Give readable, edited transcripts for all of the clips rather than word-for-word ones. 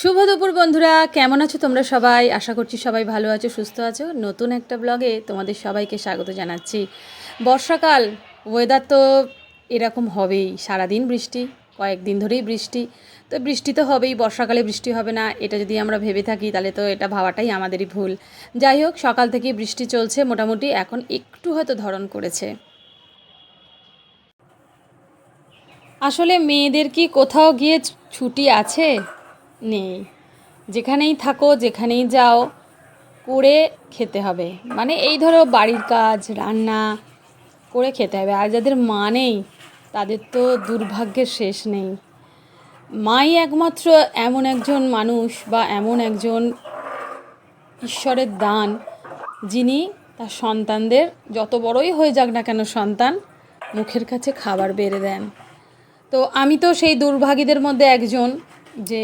শুভ দুপুর বন্ধুরা, কেমন আছো তোমরা সবাই? আশা করছি সবাই ভালো আছো, সুস্থ আছো। নতুন একটা ব্লগে তোমাদের সবাইকে স্বাগত জানাচ্ছি। বর্ষাকাল, ওয়েদার তো এরকম হবেই, সারাদিন বৃষ্টি, কয়েকদিন ধরেই বৃষ্টি। তো বৃষ্টি তো হবেই, বর্ষাকালে বৃষ্টি হবে না এটা যদি আমরা ভেবে থাকি তাহলে তো এটা ভাবাটাই আমাদেরই ভুল। যাই হোক, সকাল থেকে বৃষ্টি চলছে মোটামুটি, এখন একটু হয়তো ধরন করেছে। আসলে মেয়েদের কি কোথাও গিয়ে ছুটি আছে? নেই। যেখানেই থাকো, যেখানেই যাও, করে খেতে হবে। মানে এই ধরো বাড়ির কাজ, রান্না করে খেতে হবে। আর যাদের মা নেই তাদের তো দুর্ভাগ্যের শেষ নেই। মাই একমাত্র এমন একজন মানুষ বা এমন একজন ঈশ্বরের দান, যিনি তার সন্তানদের, যত বড়ই হয়ে যাক না কেন সন্তান, মুখের কাছে খাবার বেড়ে দেন। তো আমি তো সেই দুর্ভাগীদের মধ্যে একজন, যে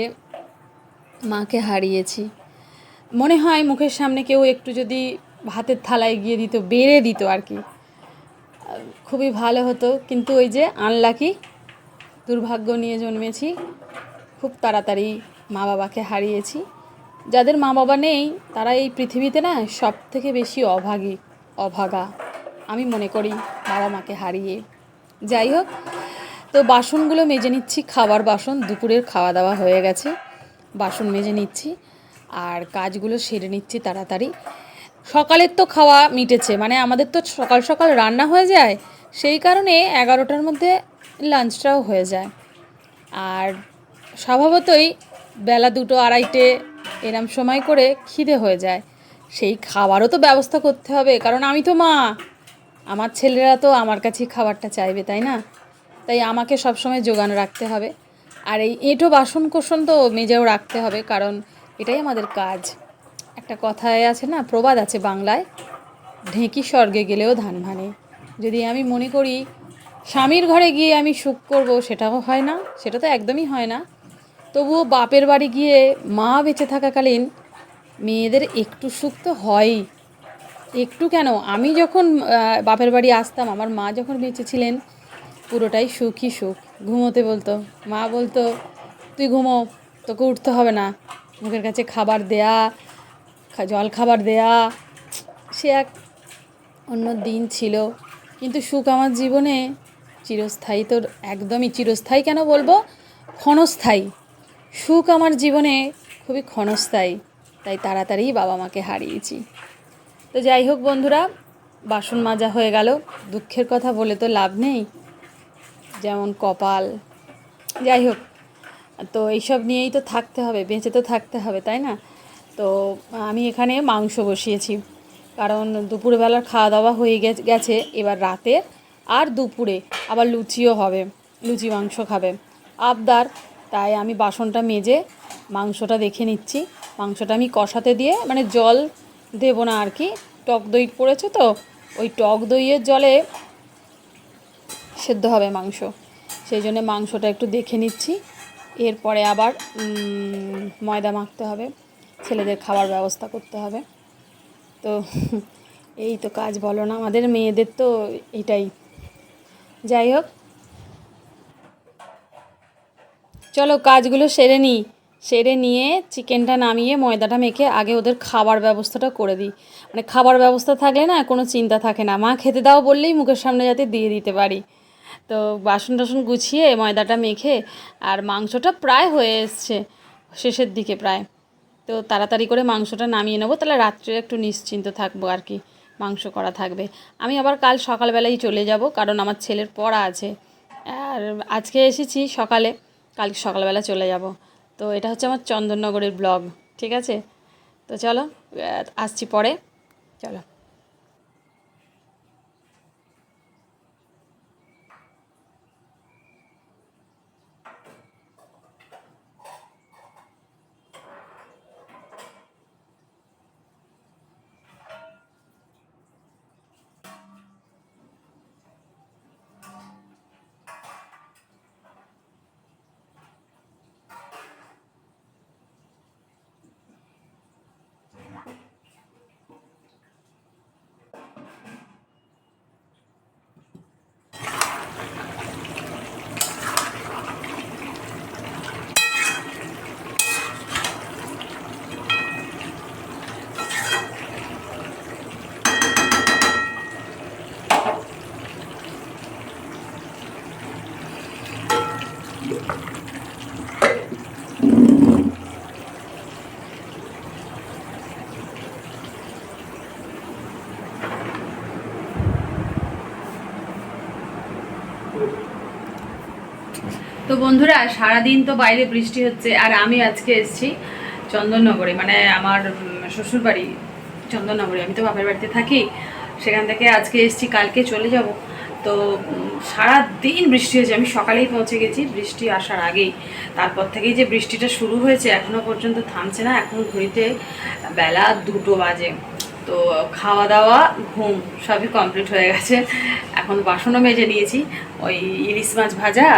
মাকে হারিয়েছি। মনে হয় মুখের সামনে কেউ একটু যদি ভাতের থালায় গিয়ে দিত, বেড়ে দিত আর কি, খুবই ভালো হতো। কিন্তু ওই যে আনলাকি, দুর্ভাগ্য নিয়ে জন্মেছি, খুব তাড়াতাড়ি মা বাবাকে হারিয়েছি। যাদের মা বাবা নেই তারা এই পৃথিবীতে না সব থেকে বেশি অভাগা আমি মনে করি, বাবা মাকে হারিয়ে। যাই হোক, তো বাসনগুলো মেজে নিচ্ছি, খাবার বাসন, দুপুরের খাওয়া দাওয়া হয়ে গেছে, বাসন মেজে নিচ্ছি আর কাজগুলো সেরে নিচ্ছি তাড়াতাড়ি। সকালের তো খাওয়া মিটেছে, মানে আমাদের তো সকাল সকাল রান্না হয়ে যায়, সেই কারণে 11টার মধ্যে লাঞ্চটাও হয়ে যায়। আর স্বভাবতই বেলা 2টো 2:30 এরম সময় করে খিদে হয়ে যায়। সেই খাবারও তো ব্যবস্থা করতে হবে, কারণ আমি তো মা, আমার ছেলেরা তো আমার কাছেই খাবারটা চাইবে, তাই না? তাই আমাকে সবসময় জোগান রাখতে হবে। আর এই এঁটো বাসন কোসন তো মেজেও রাখতে হবে, কারণ এটাই আমাদের কাজ। একটা কথায় আছে না, প্রবাদ আছে বাংলায়, ঢেঁকি স্বর্গে গেলেও ধান ভানে। যদি আমি মনে করি স্বামীর ঘরে গিয়ে আমি সুখ করব, সেটাও হয় না, সেটা তো একদমই হয় না। তবুও বাপের বাড়ি গিয়ে মা বেঁচে থাকাকালীন মেয়েদের একটু সুখ তো হয়ই। একটু কেন, আমি যখন বাপের বাড়ি আসতাম, আমার মা যখন বেঁচে ছিলেন, পুরোটাই সুখই সুখ। ঘুমোতে বলতো, মা বলতো তুই ঘুমো, তোকে উঠতে হবে না, মুখের কাছে খাবার দেয়া, জল খাবার দেয়া, সে এক অন্য দিন ছিল। কিন্তু সুখ আমার জীবনে চিরস্থায়ী, তো একদমই চিরস্থায়ী কেন বলবো, ক্ষণস্থায়ী। সুখ আমার জীবনে খুবই ক্ষণস্থায়ী, তাই তাড়াতাড়ি বাবা মাকে হারিয়েছি। তো যাই হোক বন্ধুরা, বাসন মাজা হয়ে গেল। দুঃখের কথা বলে তো লাভ নেই, যেমন কপাল। যাই হোক, তো এইসব নিয়েই তো থাকতে হবে, বেঁচে তো থাকতে হবে, তাই না? তো আমি এখানে মাংস বসিয়েছি, কারণ দুপুরবেলার খাওয়া দাওয়া হয়ে গেছে, এবার রাতে আর দুপুরে আবার লুচিও হবে, লুচি মাংস খাবে আবদার। তাই আমি বাসনটা মেজে মাংসটা দেখে নিচ্ছি। মাংসটা আমি কষাতে দিয়ে, মানে জল দেবো না আর কি, টক দই পড়েছে তো, ওই টক দইয়ের জলে সেদ্ধ হবে মাংস, সেই জন্য মাংসটা একটু দেখে নিচ্ছি। এরপরে আবার ময়দা মাখতে হবে, ছেলেদের খাবার ব্যবস্থা করতে হবে। তো এই তো কাজ, বলো না, আমাদের মেয়েদের তো এটাই। যাই হোক, চলো কাজগুলো সেরে নিই। সেরে নিয়ে চিকেনটা নামিয়ে ময়দাটা মেখে আগে ওদের খাবার ব্যবস্থাটা করে দিই। মানে খাবার ব্যবস্থা থাকলে না কোনো চিন্তা থাকে না, মা খেতে দাও বললেই মুখের সামনে যাতে দিয়ে দিতে পারি। তো বাসন টাসন গুছিয়ে ময়দাটা মেখে, আর মাংসটা প্রায় হয়ে এসছে, শেষের দিকে প্রায়। তো তাড়াতাড়ি করে মাংসটা নামিয়ে নেবো, তাহলে রাত্রে একটু নিশ্চিন্ত থাকবো আর কি, মাংস করা থাকবে। আমি আবার কাল সকালবেলাই চলে যাব, কারণ আমার ছেলের পড়া আছে। আর আজকে এসেছি সকালে, কাল সকালবেলা চলে যাব। তো এটা হচ্ছে আমার চন্দননগরের ব্লগ, ঠিক আছে? তো চলো, আসছি পরে, চলো। বন্ধুরা, সারাদিন তো বাইরে বৃষ্টি হচ্ছে, আর আমি আজকে এসেছি চন্দননগরে, মানে আমার শ্বশুর বাড়ি চন্দননগরে। আমি তো বাপের বাড়িতে থাকি, সেখান থেকে আজকে এসেছি, কালকে চলে যাব। তো সারাদিন বৃষ্টি হয়েছে, আমি সকালেই পৌঁছে গেছি বৃষ্টি আসার আগেই। তারপর থেকেই যে বৃষ্টিটা শুরু হয়েছে, এখনও পর্যন্ত থামছে না। এখন ঘড়িতে বেলা 2টো বাজে। তো খাওয়া দাওয়া ঘুম সবই কমপ্লিট হয়ে গেছে। এখন বাসনও মেজে নিয়েছি। ওই ইলিশ মাছ ভাজা,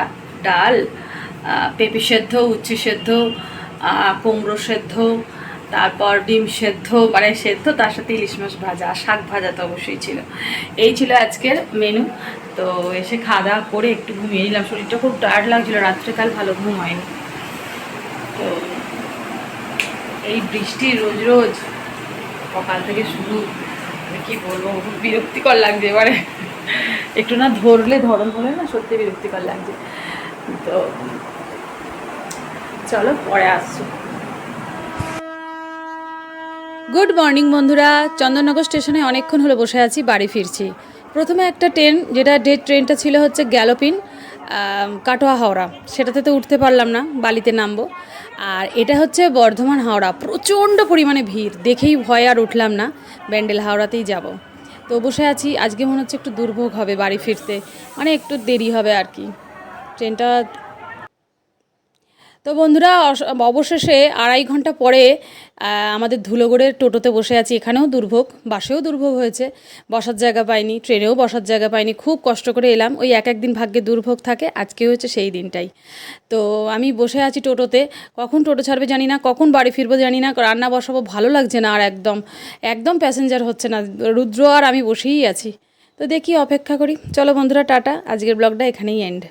ডাল, পেঁপে সেদ্ধ, উচ্ছে সেদ্ধ, কুমড়ো সেদ্ধ, তারপর ডিম সেদ্ধ, মানে সেদ্ধ, তার সাথে ইলিশ মাছ ভাজা, শাক ভাজা তো অবশ্যই ছিল। এই ছিল আজকের মেনু। তো এসে খাওয়া দাওয়া করে একটু ঘুমিয়ে নিলাম, শরীরটা খুব টায়ার্ড লাগছিলো, রাত্রে কাল ভালো ঘুম হয়নি। তো এই বৃষ্টি রোজ রোজ সকাল থেকে শুরু, কি বলবো, খুব বিরক্তিকর লাগছে এবারে। একটু না ধরন হলে না সত্যি বিরক্তিকর লাগছে। তো চলো পরে আসছি। গুড মর্নিং বন্ধুরা, চন্দননগর স্টেশনে অনেকক্ষণ হলো বসে আছি, বাড়ি ফিরছি। প্রথমে একটা ট্রেন, যেটা ডেট ট্রেনটা ছিল হচ্ছে গ্যালোপিন কাটোয়া হাওড়া, সেটাতে তো উঠতে পারলাম না, বালিতে নামবো। আর এটা হচ্ছে বর্ধমান হাওড়া, প্রচণ্ড পরিমাণে ভিড়, দেখেই ভয় আর উঠলাম না, ব্যান্ডেল হাওড়াতেই যাব। তো বসে আছি, আজকে মনে হচ্ছে একটু দুর্ভোগ হবে বাড়ি ফিরতে, মানে একটু দেরি হবে আর কি ট্রেনটা। তো বন্ধুরা, অবশেষে 2.5 ঘন্টা পরে আমাদের ধুলোগড়ের টোটোতে বসে আছি। এখানেও দুর্ভোগ, বাসেও দুর্ভোগ হয়েছে, বসার জায়গা পাইনি, ট্রেনেও বসার জায়গা পাইনি, খুব কষ্ট করে এলাম। ওই এক একদিন ভাগ্যে দুর্ভোগ থাকে, আজকে হয়েছে সেই দিনটাই। তো আমি বসে আছি টোটোতে, কখন টোটো ছাড়বে জানি না, কখন বাড়ি ফিরবো জানি না, রান্না বসাবো ভালো লাগছে না, আর একদম একদম প্যাসেঞ্জার হচ্ছে না, রুদ্র আর আমি বসেই আছি। তো দেখি, অপেক্ষা করি। চলো বন্ধুরা, টাটা, আজকের ব্লগটা এখানেই এন্ড।